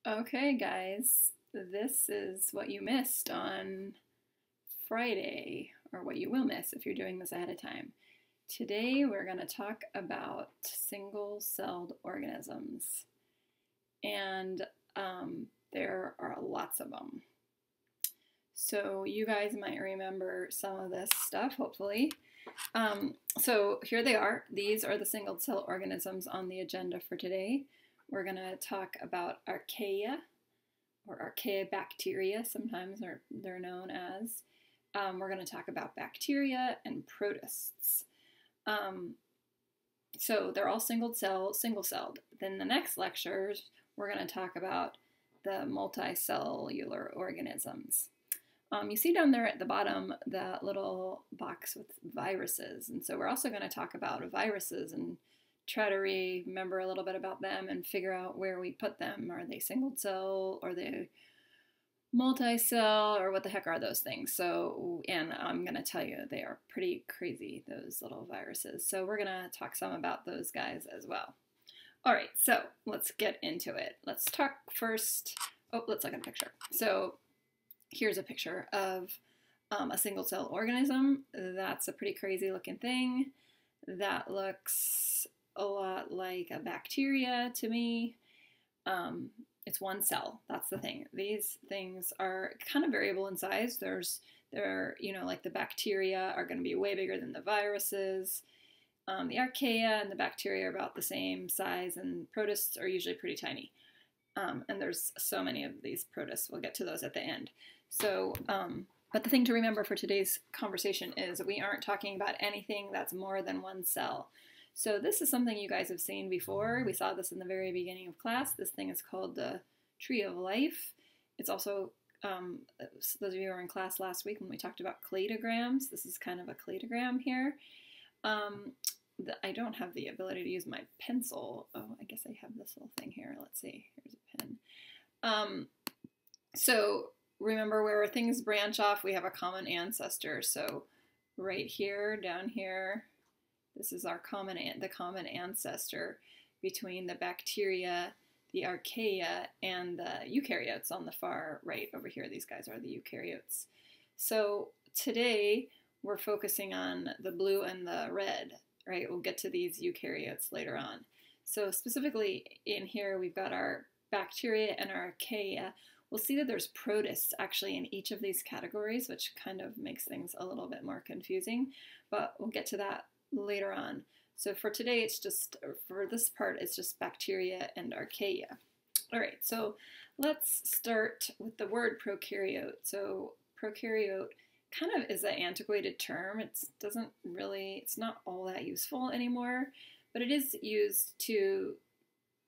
Okay, guys, this is what you missed on Friday, or what you will miss if you're doing this ahead of time. Today, we're going to talk about single-celled organisms, and there are lots of them. So you guys might remember some of this stuff, hopefully. So here they are. These are the single-cell organisms on the agenda for today. We're going to talk about Archaea, or Archaea bacteria, sometimes they're known as. We're going to talk about bacteria and protists. So they're all single-celled. Then the next lectures, we're going to talk about the multicellular organisms. You see down there at the bottom that little box with viruses, and so we're also going to talk about viruses and try to remember a little bit about them and figure out where we put them. Are they single cell, or are they multi-cell, or what the heck are those things? So, and I'm going to tell you, they are pretty crazy, those little viruses. So we're going to talk some about those guys as well. All right, so let's get into it. Let's talk first. Oh, let's look at a picture. So here's a picture of a single-cell organism. That's a pretty crazy looking thing. That looks a lot like a bacteria to me. It's one cell. That's the thing. These things are kind of variable in size. They're like the bacteria are going to be way bigger than the viruses. The archaea and the bacteria are about the same size, and protists are usually pretty tiny. And there's so many of these protists. We'll get to those at the end. So, but the thing to remember for today's conversation is we aren't talking about anything that's more than one cell. So this is something you guys have seen before. We saw this in the very beginning of class. This thing is called the tree of life. It's also, those of you who were in class last week when we talked about cladograms, this is kind of a cladogram here. I don't have the ability to use my pencil. Oh, I guess I have this little thing here. Let's see. Here's a pen. So remember, where things branch off, we have a common ancestor. So right here, down here, this is the common ancestor between the bacteria, the archaea, and the eukaryotes on the far right over here. These guys are the eukaryotes. So today we're focusing on the blue and the red, right? We'll get to these eukaryotes later on. So specifically in here, we've got our bacteria and our archaea. We'll see that there's protists actually in each of these categories, which kind of makes things a little bit more confusing, but we'll get to that later on. So for today, for this part, it's just bacteria and archaea. All right, so let's start with the word prokaryote. So prokaryote kind of is an antiquated term. It's not all that useful anymore, but it is used to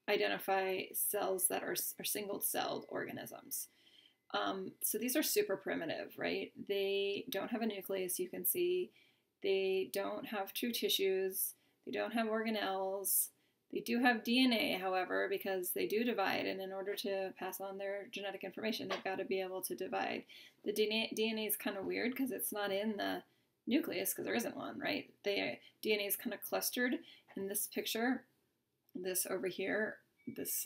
identify cells that are single-celled organisms. So these are super primitive, right? They don't have a nucleus, you can see. They don't have true tissues. They don't have organelles. They do have DNA, however, because they do divide, and in order to pass on their genetic information, they've got to be able to divide. The DNA is kind of weird because it's not in the nucleus, because there isn't one, right? DNA is kind of clustered in this picture. This over here, this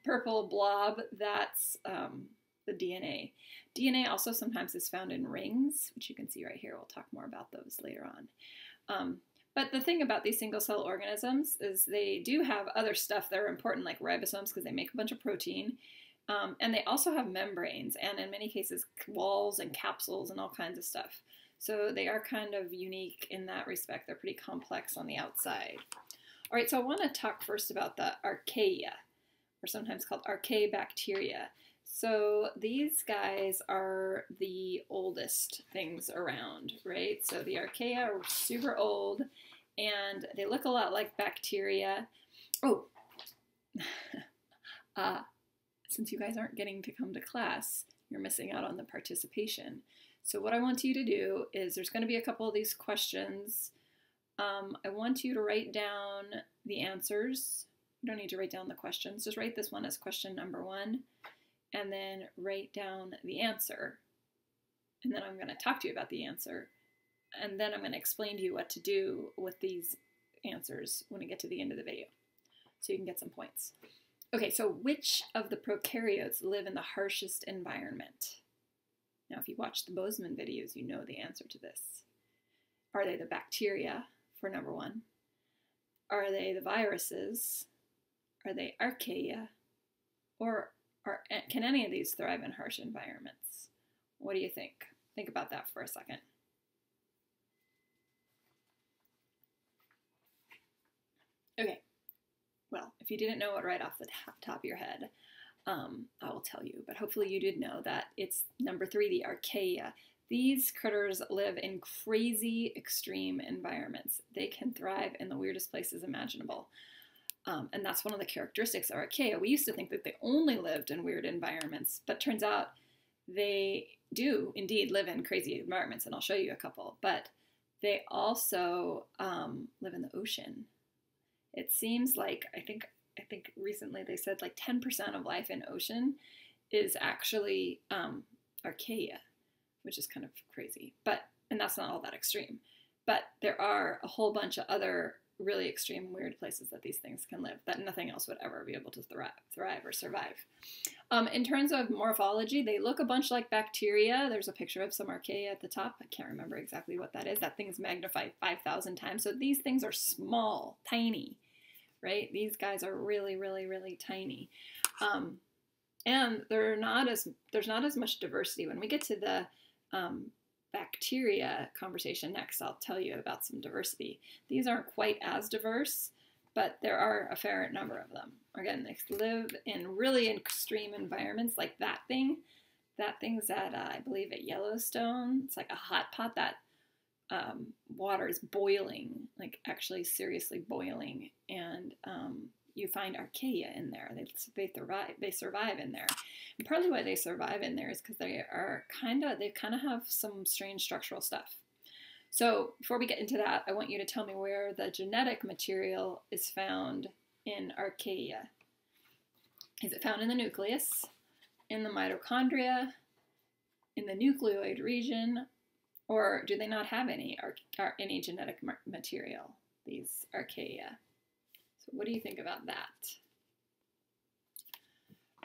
purple blob, that's the DNA. DNA also sometimes is found in rings, which you can see right here. We'll talk more about those later on. But the thing about these single-cell organisms is they do have other stuff that are important, like ribosomes, because they make a bunch of protein. And they also have membranes, and in many cases, walls and capsules and all kinds of stuff. So they are kind of unique in that respect. They're pretty complex on the outside. All right, so I want to talk first about the archaea, or sometimes called archaea bacteria. So these guys are the oldest things around, right? So the archaea are super old, and they look a lot like bacteria. Oh, since you guys aren't getting to come to class, you're missing out on the participation. So what I want you to do is, there's going to be a couple of these questions. I want you to write down the answers. You don't need to write down the questions. Just write this one as question number 1, and then write down the answer. And then I'm going to talk to you about the answer. And then I'm going to explain to you what to do with these answers when we get to the end of the video, so you can get some points. Okay, so which of the prokaryotes live in the harshest environment? Now, if you watch the Bozeman videos, you know the answer to this. Are they the bacteria, for number one? Are they the viruses? Are they Archaea? Or can any of these thrive in harsh environments? What do you think? Think about that for a second. Okay, well, if you didn't know it right off the top of your head, I will tell you, but hopefully you did know that it's number 3, the Archaea. These critters live in crazy extreme environments. They can thrive in the weirdest places imaginable. And that's one of the characteristics of Archaea. We used to think that they only lived in weird environments, but turns out they do indeed live in crazy environments, and I'll show you a couple. But they also live in the ocean. It seems like, I think recently they said like 10% of life in ocean is actually Archaea, which is kind of crazy. And that's not all that extreme. But there are a whole bunch of other really extreme, weird places that these things can live that nothing else would ever be able to thrive or survive. In terms of morphology, they look a bunch like bacteria. There's a picture of some Archaea at the top. I can't remember exactly what that is. That thing's magnified 5,000 times. So these things are small, tiny, right? These guys are really, really, really tiny. And there's not as much diversity. When we get to the bacteria conversation next, I'll tell you about some diversity. These aren't quite as diverse, but there are a fair number of them. Again, they live in really extreme environments like that thing. That thing's at, I believe, at Yellowstone. It's like a hot pot. That water is boiling, like actually seriously boiling, and you find Archaea in there. They survive in there. And partly why they survive in there is because they kind of have some strange structural stuff. So before we get into that, I want you to tell me where the genetic material is found in Archaea. Is it found in the nucleus, in the mitochondria, in the nucleoid region, or do they not have any genetic material, these Archaea? So what do you think about that?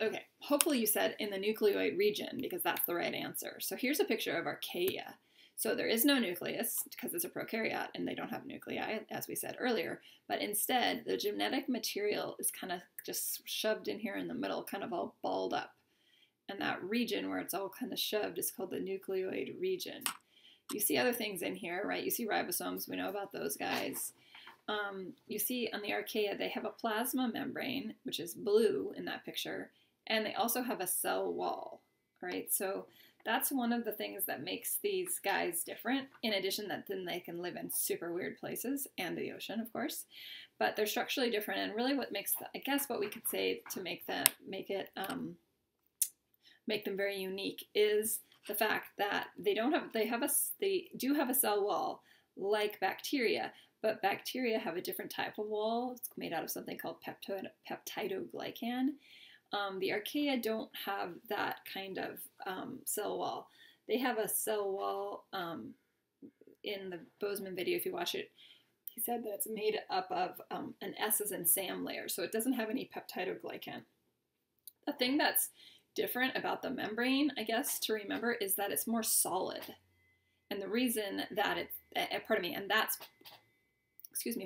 Okay, hopefully you said in the nucleoid region, because that's the right answer. So here's a picture of Archaea. So there is no nucleus because it's a prokaryote and they don't have nuclei, as we said earlier, but instead the genetic material is kind of just shoved in here in the middle, kind of all balled up. And that region where it's all kind of shoved is called the nucleoid region. You see other things in here, right? You see ribosomes, we know about those guys. You see on the Archaea, they have a plasma membrane, which is blue in that picture, and they also have a cell wall, right? So that's one of the things that makes these guys different, in addition that then they can live in super weird places, and the ocean, of course. But they're structurally different, and really what makes, I guess what we could say to make them very unique is the fact that they do have a cell wall like bacteria, but bacteria have a different type of wall. It's made out of something called peptidoglycan. The Archaea don't have that kind of cell wall. They have a cell wall in the Bozeman video, if you watch it. He said that it's made up of an S's and Sam layer, so it doesn't have any peptidoglycan. The thing that's different about the membrane, I guess, to remember is that it's more solid. And the reason that it's, and that's,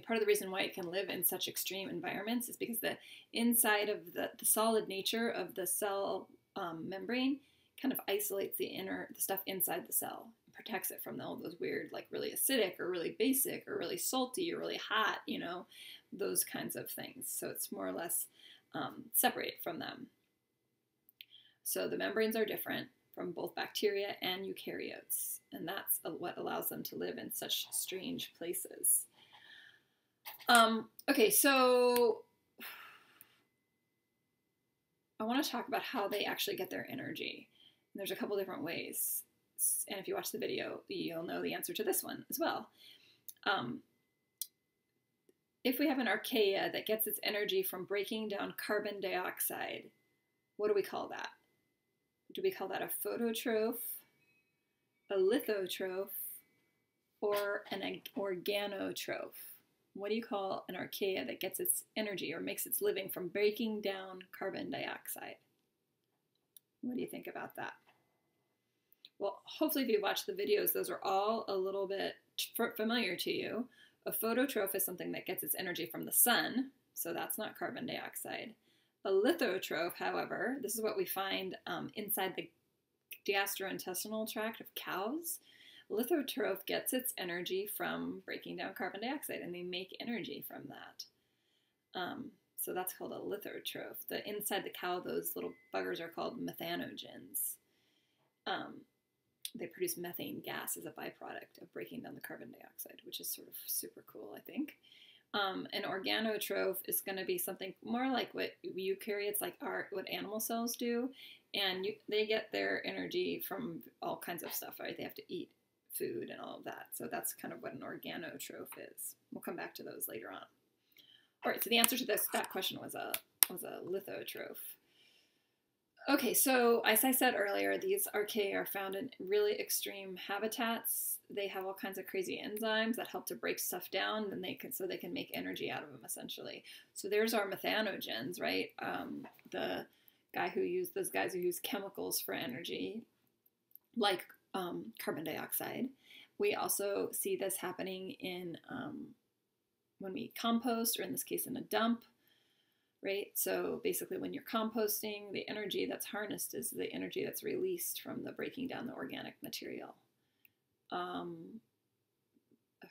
part of the reason why it can live in such extreme environments is because the inside of the solid nature of the cell membrane kind of isolates the stuff inside the cell, and protects it from all those weird, like really acidic or really basic or really salty or really hot, you know, those kinds of things. So it's more or less separated from them. So the membranes are different from both bacteria and eukaryotes, and that's what allows them to live in such strange places. Okay, so I want to talk about how they actually get their energy. And there's a couple different ways, and if you watch the video, you'll know the answer to this one as well. If we have an Archaea that gets its energy from breaking down carbon dioxide, what do we call that? Do we call that a phototroph, a lithotroph, or an organotroph? what do you call an archaea that gets its energy or makes its living from breaking down carbon dioxide? What do you think about that? Well, hopefully if you watch the videos, those are all a little bit familiar to you. A phototroph is something that gets its energy from the sun, so that's not carbon dioxide. A lithotroph, however, this is what we find inside the gastrointestinal tract of cows. A lithotroph gets its energy from breaking down carbon dioxide, and they make energy from that. So that's called a lithotroph. Inside the cow, those little buggers are called methanogens. They produce methane gas as a byproduct of breaking down the carbon dioxide, which is sort of super cool, I think. An organotroph is going to be something more like what eukaryotes, like what animal cells do, and they get their energy from all kinds of stuff, right? They have to eat food and all of that. So that's kind of what an organotroph is. We'll come back to those later on. All right, so the answer to that question was a lithotroph. Okay, so as I said earlier, these archaea are found in really extreme habitats. They have all kinds of crazy enzymes that help to break stuff down, and so they can make energy out of them, essentially. So there's our methanogens, right? Those guys who use chemicals for energy, like carbon dioxide. We also see this happening in when we compost, or in this case, in a dump. Right? So basically when you're composting, the energy that's harnessed is the energy that's released from the breaking down the organic material.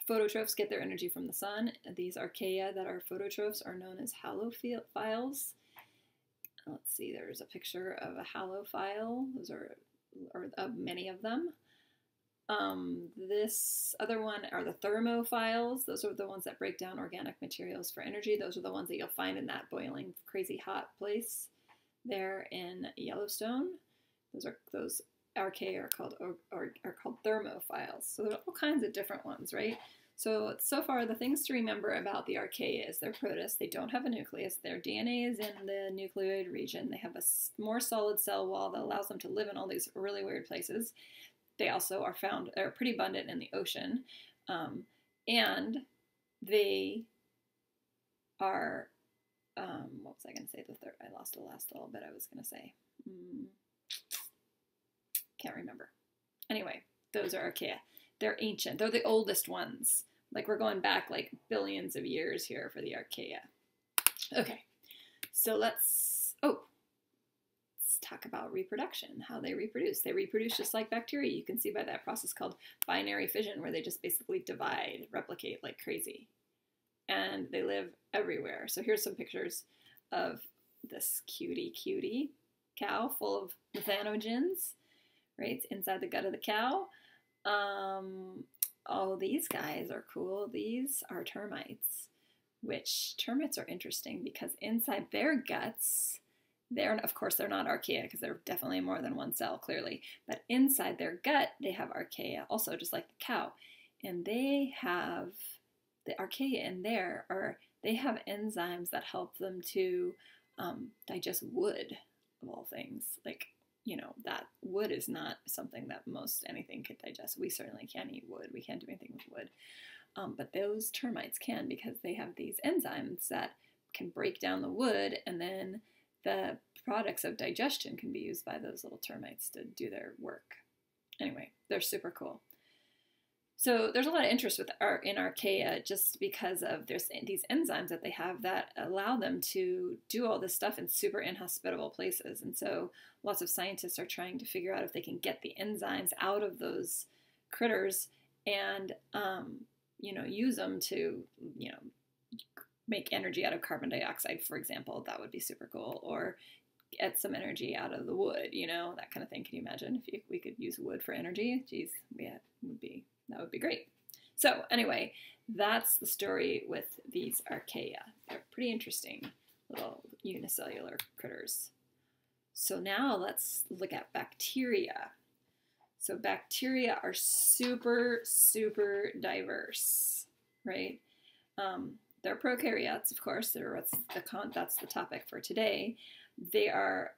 Phototrophs get their energy from the sun. These archaea that are phototrophs are known as halophiles. Let's see, there's a picture of a halophile. Those are many of them. This other one are the thermophiles. Those are the ones that break down organic materials for energy. Those are the ones that you'll find in that boiling, crazy hot place there in Yellowstone. Those archaea are called thermophiles. So there's all kinds of different ones, right? So far, the things to remember about the archaea is they're protists. They don't have a nucleus. Their DNA is in the nucleoid region. They have a more solid cell wall that allows them to live in all these really weird places. They also are pretty abundant in the ocean. And they are, what was I going to say? I lost the last little bit I was going to say. Can't remember. Anyway, those are archaea. They're ancient. They're the oldest ones. Like, we're going back like billions of years here for the archaea. Okay, so let's talk about reproduction, how they reproduce. They reproduce just like bacteria. You can see by that process called binary fission, where they just basically divide, replicate like crazy. And they live everywhere. So here's some pictures of this cutie cow full of methanogens, right? It's inside the gut of the cow. Oh, these guys are cool. These are termites, which termites are interesting because inside their guts, of course, they're not archaea because they're definitely more than one cell, clearly. But inside their gut, they have archaea, also just like the cow. And they have, the archaea in there, they have enzymes that help them to digest wood, of all things. Like, that wood is not something that most anything could digest. We certainly can't eat wood. We can't do anything with wood. But those termites can, because they have these enzymes that can break down the wood, and then the products of digestion can be used by those little termites to do their work. Anyway, they're super cool. So there's a lot of interest in archaea just because of these enzymes that they have that allow them to do all this stuff in super inhospitable places. And so lots of scientists are trying to figure out if they can get the enzymes out of those critters and, use them to, make energy out of carbon dioxide, for example. That would be super cool. Or get some energy out of the wood, that kind of thing. Can you imagine if we could use wood for energy? Geez, yeah, that would be great. So anyway, that's the story with these archaea. They're pretty interesting little unicellular critters. So now let's look at bacteria. So bacteria are super, super diverse, right? They're prokaryotes, of course. That's the topic for today. They are,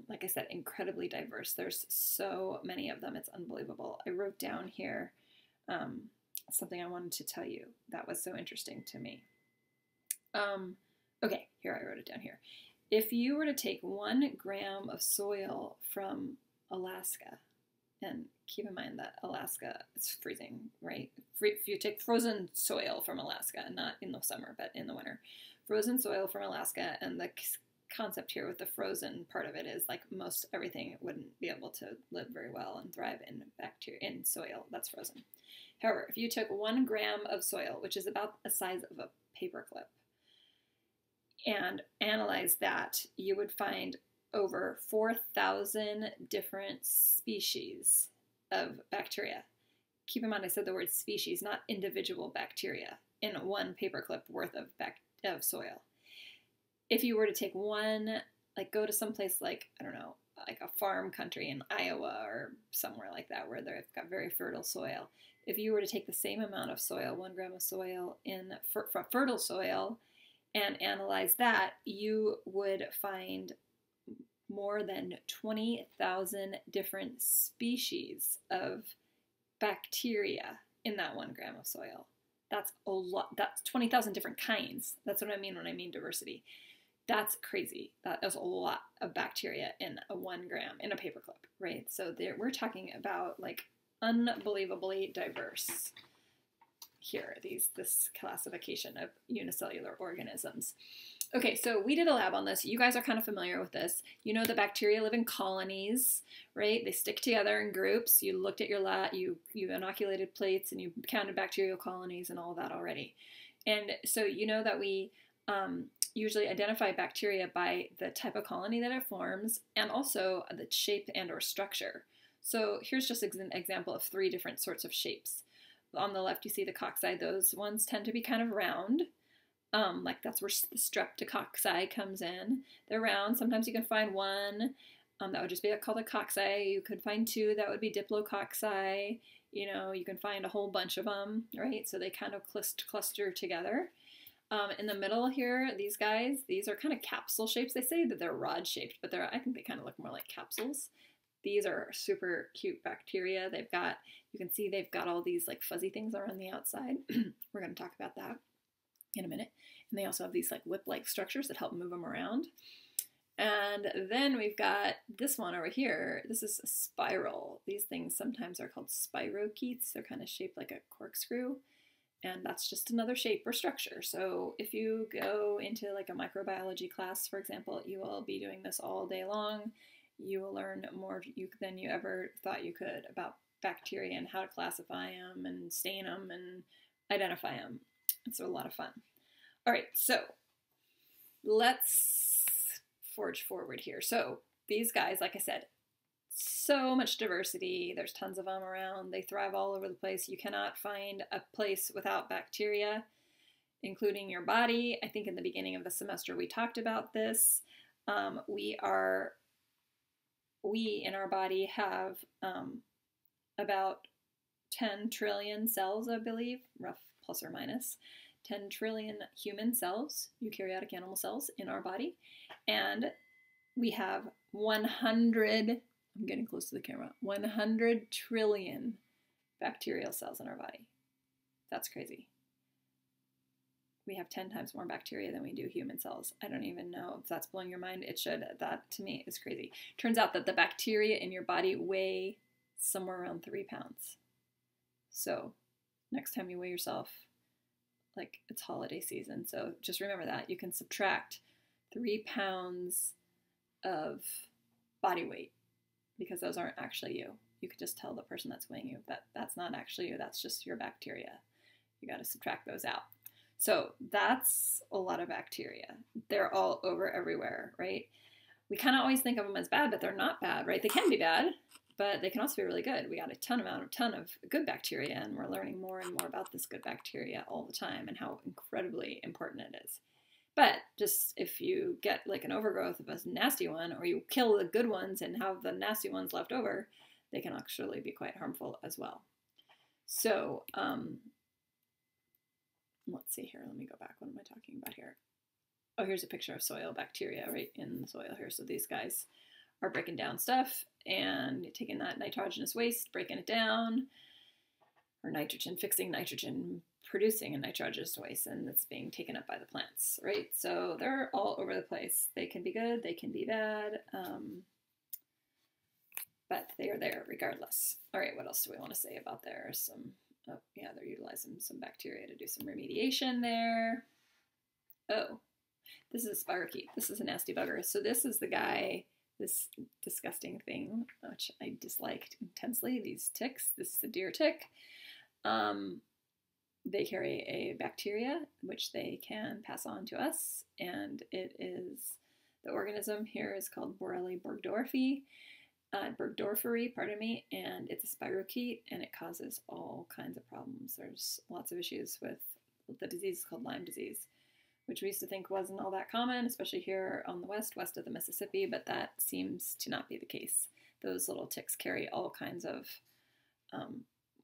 like I said, incredibly diverse. There's so many of them. It's unbelievable. I wrote down here something I wanted to tell you that was so interesting to me. Okay, here, I wrote it down here. If you were to take 1 gram of soil from Alaska, and keep in mind that Alaska is freezing, right? If you take frozen soil from Alaska, not in the summer, but in the winter, frozen soil from Alaska, and the concept here with the frozen part of it is like most everything wouldn't be able to live very well and thrive in bacteria in soil that's frozen. However, if you took 1 gram of soil, which is about the size of a paperclip, and analyze that, you would find over 4,000 different species of bacteria. Keep in mind I said the word species, not individual bacteria, in 1 paperclip worth of soil. If you were to take one, like go to some place like, I don't know, like a farm country in Iowa or somewhere like that where they've got very fertile soil, if you were to take the same amount of soil, 1 gram of soil in fertile soil, and analyze that, you would find more than 20,000 different species of bacteria in that 1 gram of soil. That's a lot. That's 20,000 different kinds. That's what I mean when I mean diversity. That's crazy. That is a lot of bacteria in a 1 gram in a paperclip, right? So we're talking about like unbelievably diverse here, this classification of unicellular organisms. Okay, so we did a lab on this. You guys are kind of familiar with this. You know the bacteria live in colonies, right? They stick together in groups. You looked at your lab, you inoculated plates, and you counted bacterial colonies and all of that already. And so you know that we usually identify bacteria by the type of colony that it forms and also the shape and or structure. So here's just an example of 3 different sorts of shapes. On the left, you see the cocci. Those ones tend to be kind of round. Like that's where the streptococci comes in. They're round. Sometimes you can find 1 that would just be called a cocci. You could find 2 that would be diplococci. You know, you can find a whole bunch of them, right? So they kind of cluster together. In the middle here, these guys, these are kind of capsule shapes. They say that they're rod shaped, but I think they kind of look more like capsules. These are super cute bacteria. You can see they've got all these like fuzzy things around the outside. We're going to talk about that in a minute. And they also have these like whip-like structures that help move them around. And then we've got this one over here. This is a spiral. These things sometimes are called spirochetes. They're kind of shaped like a corkscrew. And that's just another shape or structure. So if you go into like a microbiology class, for example, you will be doing this all day long. You will learn more than you ever thought you could about bacteria and how to classify them and stain them and identify them. It's a lot of fun. All right, so let's forge forward here. So these guys, like I said, so much diversity. There's tons of them around. They thrive all over the place. You cannot find a place without bacteria, including your body. I think in the beginning of the semester we talked about this. We in our body have about 10 trillion cells, I believe, rough plus or minus, 10 trillion human cells, eukaryotic animal cells in our body. And we have 100, I'm getting close to the camera, 100 trillion bacterial cells in our body. That's crazy. We have 10 times more bacteria than we do human cells. I don't even know if that's blowing your mind. It should. That, to me, is crazy. Turns out that the bacteria in your body weigh somewhere around 3 pounds. So next time you weigh yourself, like it's holiday season. So just remember that. You can subtract 3 pounds of body weight because those aren't actually you. You could just tell the person that's weighing you that that's not actually you. That's just your bacteria. You got to subtract those out. So that's a lot of bacteria. They're all over everywhere, right? We kind of always think of them as bad, but they're not bad, right? They can be bad, but they can also be really good. We got a ton of good bacteria, and we're learning more and more about this good bacteria all the time and how incredibly important it is. But just if you get like an overgrowth of a nasty one, or you kill the good ones and have the nasty ones left over, they can actually be quite harmful as well. So, let's see here. Let me go back. What am I talking about here? Oh, here's a picture of soil bacteria right in the soil here. So these guys are breaking down stuff and taking that nitrogenous waste, breaking it down, or nitrogen, fixing nitrogen, producing a nitrogenous waste, and that's being taken up by the plants, right? So they're all over the place. They can be good, they can be bad, but they are there regardless. All right, what else do we want to say about there? Oh, yeah, they're utilizing some bacteria to do some remediation there. Oh, this is a spirochete. This is a nasty bugger. So this is the guy, this disgusting thing, which I disliked intensely, these ticks. This is a deer tick. They carry a bacteria, which they can pass on to us, and it is, the organism here is called Borrelia burgdorferi, pardon me, and it's a spirochete, and it causes all kinds of problems. There's lots of issues with the disease called Lyme disease, which we used to think wasn't all that common, especially here on the west of the Mississippi, but that seems to not be the case. Those little ticks carry all kinds of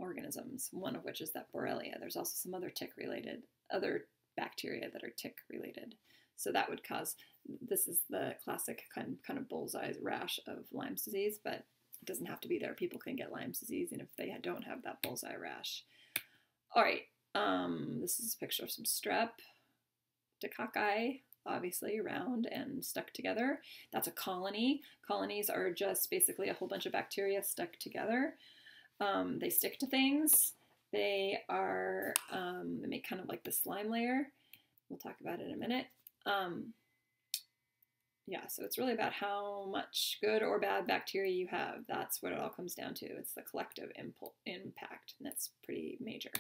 organisms, one of which is that Borrelia. There's also some other other bacteria that are tick-related. So that would cause, this is the classic kind of bullseye rash of Lyme disease, but it doesn't have to be there. People can get Lyme disease, and if they don't have that bullseye rash. All right, this is a picture of some strep. Decocci, obviously round and stuck together. That's a colony. Colonies are just basically a whole bunch of bacteria stuck together. They stick to things. They are, they make kind of like the slime layer. We'll talk about it in a minute. Yeah, so it's really about how much good or bad bacteria you have. That's what it all comes down to. It's the collective impact, and that's pretty major.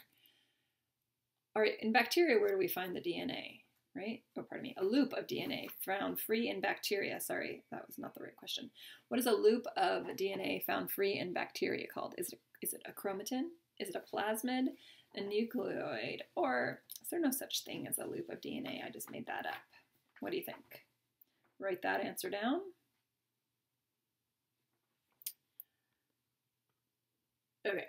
All right, in bacteria, where do we find the DNA, right? Oh, pardon me, a loop of DNA found free in bacteria. Sorry, that was not the right question. What is a loop of DNA found free in bacteria called? Is it a chromatin? Is it a plasmid, a nucleoid, or is there no such thing as a loop of DNA? I just made that up. What do you think? Write that answer down. Okay,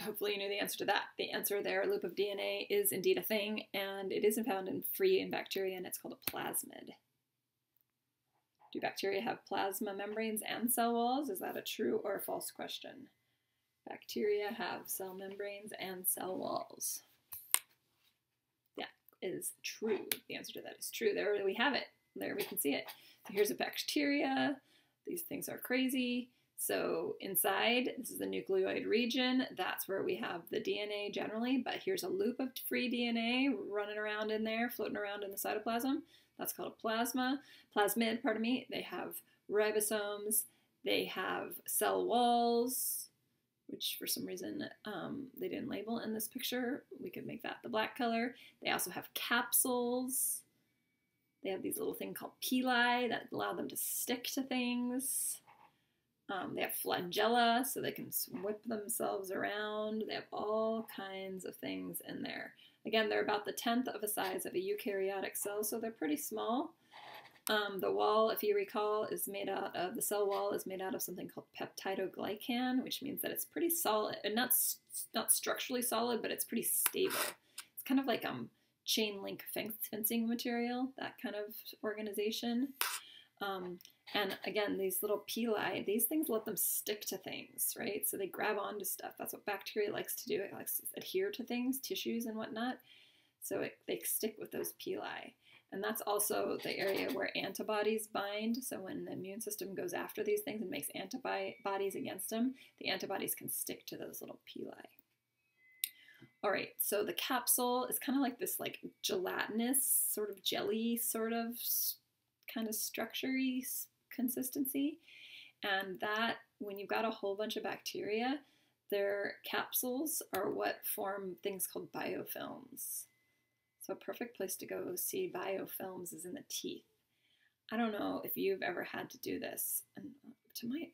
hopefully you knew the answer to that. The answer there, a loop of DNA, is indeed a thing, and it isn't found free in bacteria, and it's called a plasmid. Do bacteria have plasma membranes and cell walls? Is that a true or a false question? Bacteria have cell membranes and cell walls. That is true. The answer to that is true. There we have it. There we can see it. So here's a bacteria. These things are crazy. So inside, this is the nucleoid region. That's where we have the DNA generally, but here's a loop of free DNA running around in there, floating around in the cytoplasm. That's called a plasmid, pardon me. They have ribosomes. They have cell walls, which for some reason they didn't label in this picture. We could make that the black color. They also have capsules. They have these little things called pili that allow them to stick to things. They have flagella, so they can whip themselves around. They have all kinds of things in there. Again, they're about the 10th of the size of a eukaryotic cell, so they're pretty small. The wall, if you recall, is made out of, the cell wall is made out of something called peptidoglycan, which means that it's pretty solid, and not structurally solid, but it's pretty stable. It's kind of like chain link fencing material, that kind of organization. And again, these little pili, these things let them stick to things, right? So they grab onto stuff. That's what bacteria likes to do. It likes to adhere to things, tissues and whatnot. So they stick with those pili. And that's also the area where antibodies bind. So when the immune system goes after these things and makes antibodies against them, the antibodies can stick to those little pili. All right, so the capsule is kind of like this like gelatinous sort of jelly sort of kind of structure-y consistency. And that, when you've got a whole bunch of bacteria, their capsules are what form things called biofilms. So a perfect place to go see biofilms is in the teeth. I don't know if you've ever had to do this. And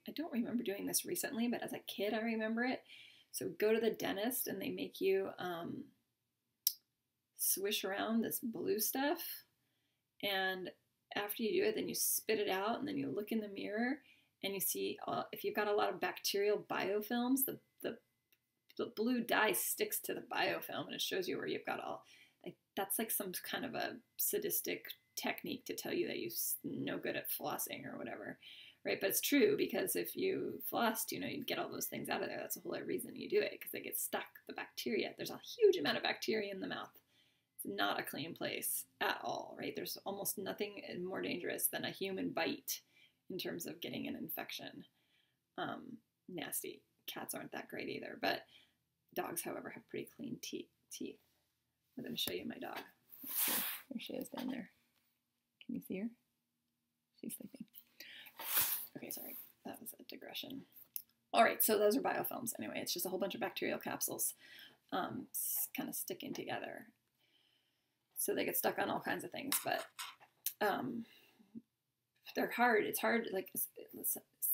I don't remember doing this recently, but as a kid I remember it. So go to the dentist and they make you swish around this blue stuff, and after you do it, then you spit it out, and then you look in the mirror and you see if you've got a lot of bacterial biofilms, the blue dye sticks to the biofilm, and it shows you where you've got all. That's like some kind of a sadistic technique to tell you that you're no good at flossing or whatever. right? But it's true, because if you flossed, you'd get all those things out of there. That's the whole reason you do it, because they get stuck, the bacteria. There's a huge amount of bacteria in the mouth. It's not a clean place at all, right? There's almost nothing more dangerous than a human bite in terms of getting an infection. Nasty. Cats aren't that great either, but dogs, however, have pretty clean teeth. I'm going to show you my dog. Let's see. There she is down there. Can you see her? She's sleeping. Okay, sorry. That was a digression. All right, so those are biofilms. Anyway, it's just a whole bunch of bacterial capsules kind of sticking together. So they get stuck on all kinds of things, but they're hard. It's hard. Like,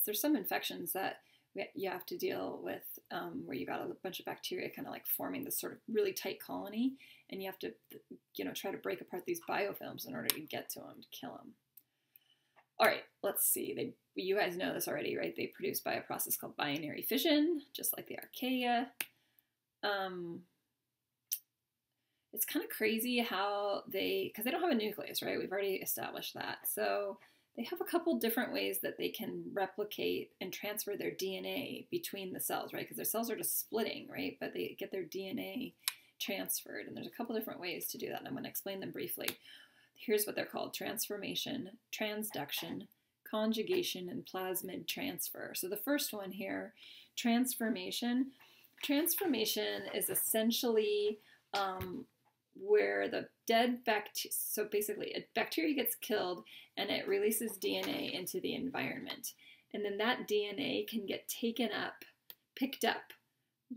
there's some infections that you have to deal with where you got a bunch of bacteria kind of like forming this sort of really tight colony, and you have to, try to break apart these biofilms in order to get to them, to kill them. All right, let's see. You guys know this already, right? They produce by a process called binary fission, just like the Archaea. It's kind of crazy how because they don't have a nucleus, right? We've already established that. So they have a couple different ways that they can replicate and transfer their DNA between the cells, right? Because their cells are just splitting, right? But they get their DNA transferred, and there's a couple different ways to do that, and I'm going to explain them briefly. Here's what they're called: transformation, transduction, conjugation, and plasmid transfer. So the first one here, transformation. Transformation is essentially where the dead bacteria, so basically a bacteria gets killed and it releases DNA into the environment. And then that DNA can get taken up, picked up.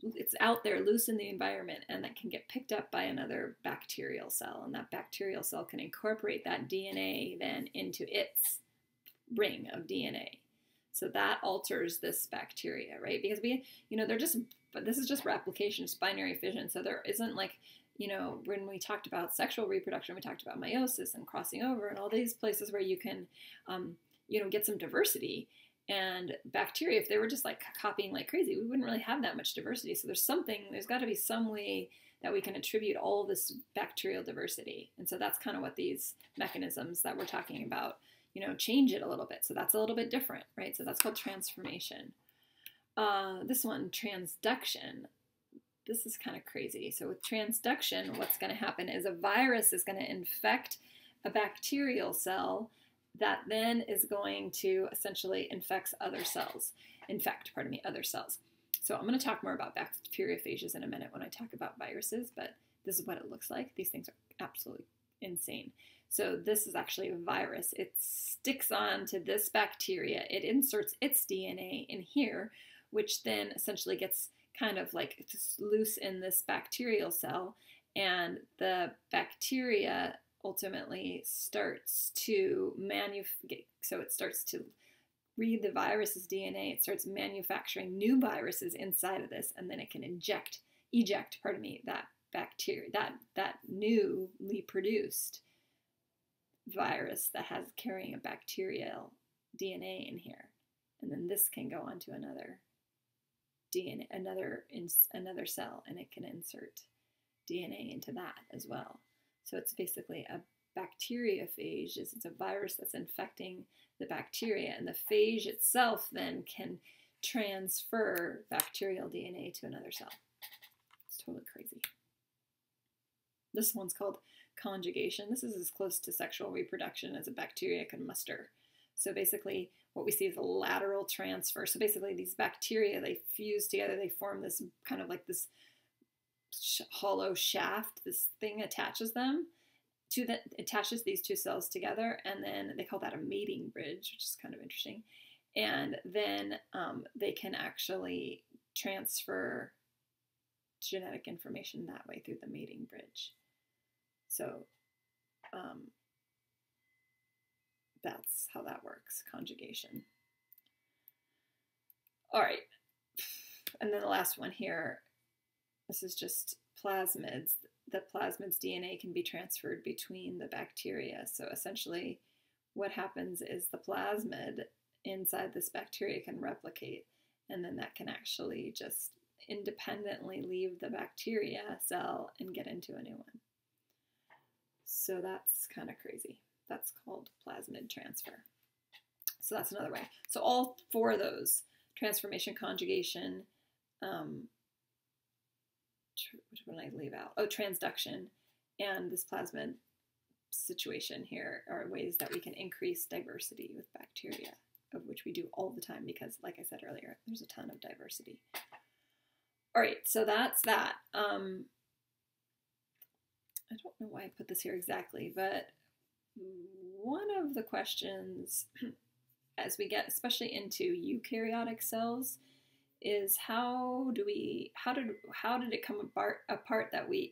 It's out there loose in the environment, and that can get picked up by another bacterial cell. And that bacterial cell can incorporate that DNA then into its ring of DNA. So that alters this bacteria, right? Because but this is just replication, it's binary fission. So there isn't like, when we talked about sexual reproduction, we talked about meiosis and crossing over and all these places where you can, get some diversity. And bacteria, if they were just like copying like crazy, we wouldn't really have that much diversity. So there's got to be some way that we can attribute all this bacterial diversity. And so that's kind of what these mechanisms that we're talking about, change it a little bit. So that's a little bit different, right? So that's called transformation. This one, transduction. This is kind of crazy. So with transduction, what's going to happen is a virus is going to infect a bacterial cell that then is going to essentially infect other cells. So I'm going to talk more about bacteriophages in a minute when I talk about viruses, but this is what it looks like. These things are absolutely insane. So this is actually a virus. It sticks on to this bacteria. It inserts its DNA in here, which then essentially gets kind of like loose in this bacterial cell, and the bacteria ultimately starts to so it starts to read the virus's DNA, it starts manufacturing new viruses inside of this, and then it can eject that bacteria, that newly produced virus that has carrying a bacterial DNA in here. And then this can go on to another DNA, another cell, and it can insert DNA into that as well. So it's basically a bacteriophage. It's a virus that's infecting the bacteria, and the phage itself then can transfer bacterial DNA to another cell. It's totally crazy. This one's called conjugation. This is as close to sexual reproduction as a bacteria can muster. So basically what we see is a lateral transfer. So basically these bacteria, they fuse together, they form this kind of like this hollow shaft. This thing attaches these two cells together, and then they call that a mating bridge, which is kind of interesting. And then they can actually transfer genetic information that way through the mating bridge. So that's how that works, conjugation. All right, and then the last one here, this is just plasmids. The plasmid's DNA can be transferred between the bacteria. So essentially what happens is the plasmid inside this bacteria can replicate, and then that can actually just independently leave the bacteria cell and get into a new one. So that's kind of crazy. That's called plasmid transfer. So that's another way. So all four of those, transformation, conjugation, which one did I leave out? Oh, transduction, and this plasmid situation here are ways that we can increase diversity with bacteria, of which we do all the time because, like I said earlier, there's a ton of diversity. All right, so that's that. I don't know why I put this here exactly, but one of the questions as we get especially into eukaryotic cells is how did it come apart that we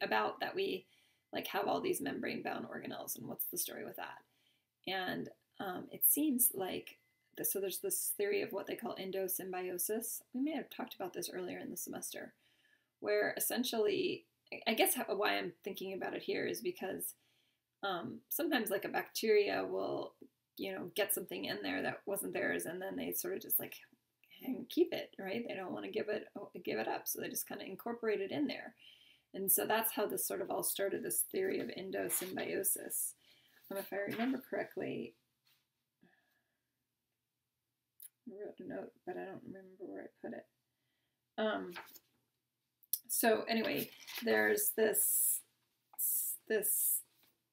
like have all these membrane bound organelles, and what's the story with that? And it seems like so there's this theory of what they call endosymbiosis. We may have talked about this earlier in the semester, where essentially, I guess why I'm thinking about it here is because sometimes like a bacteria will, get something in there that wasn't theirs, and then they sort of just like keep it, right? They don't want to give it up, so they just kind of incorporate it in there. And so that's how this sort of all started, this theory of endosymbiosis. If I remember correctly, I wrote a note, but I don't remember where I put it. So anyway, there's this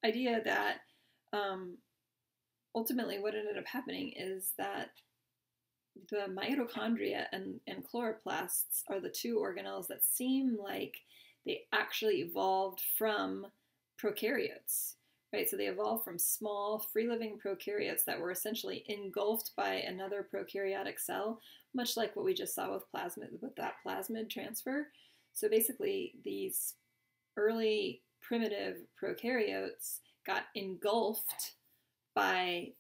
idea that ultimately what ended up happening is that the mitochondria and chloroplasts are the two organelles that seem like they actually evolved from prokaryotes, right? So they evolved from small free-living prokaryotes that were essentially engulfed by another prokaryotic cell, much like what we just saw with that plasmid transfer. So basically, these early primitive prokaryotes got engulfed by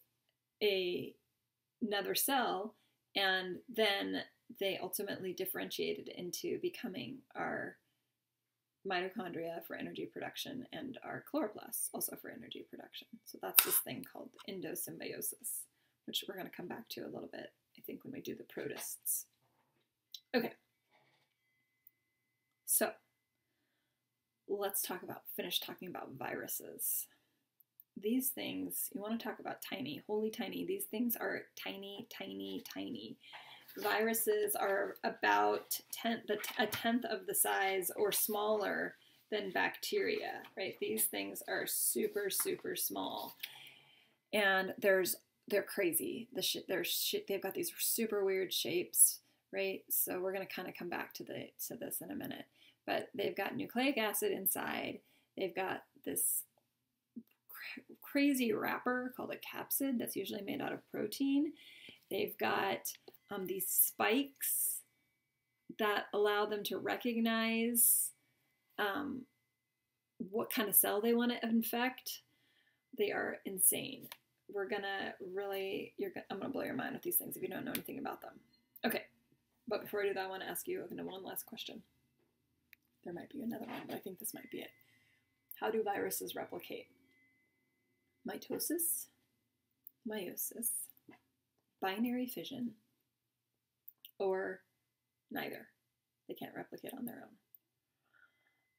another cell, and then they ultimately differentiated into becoming our mitochondria for energy production and our chloroplasts also for energy production. So that's this thing called endosymbiosis, which we're going to come back to a little bit, I think, when we do the protists. Okay. So let's finish talking about viruses. These things, you want to talk about tiny, wholly tiny. These things are tiny, tiny, tiny. Viruses are about a tenth of the size or smaller than bacteria, right? These things are super, super small. And they're crazy. They've got these super weird shapes, right? So we're going to kind of come back to this in a minute. But they've got nucleic acid inside. They've got this crazy wrapper called a capsid that's usually made out of protein. They've got these spikes that allow them to recognize what kind of cell they want to infect. They are insane. I'm gonna blow your mind with these things if you don't know anything about them. Okay, but before I do that, I want to ask you one last question. There might be another one, but I think this might be it. How do viruses replicate? Mitosis, meiosis, binary fission, or neither? They can't replicate on their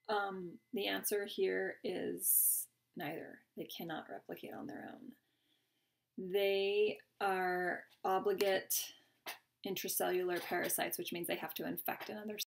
own. The answer here is neither. They cannot replicate on their own. They are obligate intracellular parasites, which means they have to infect another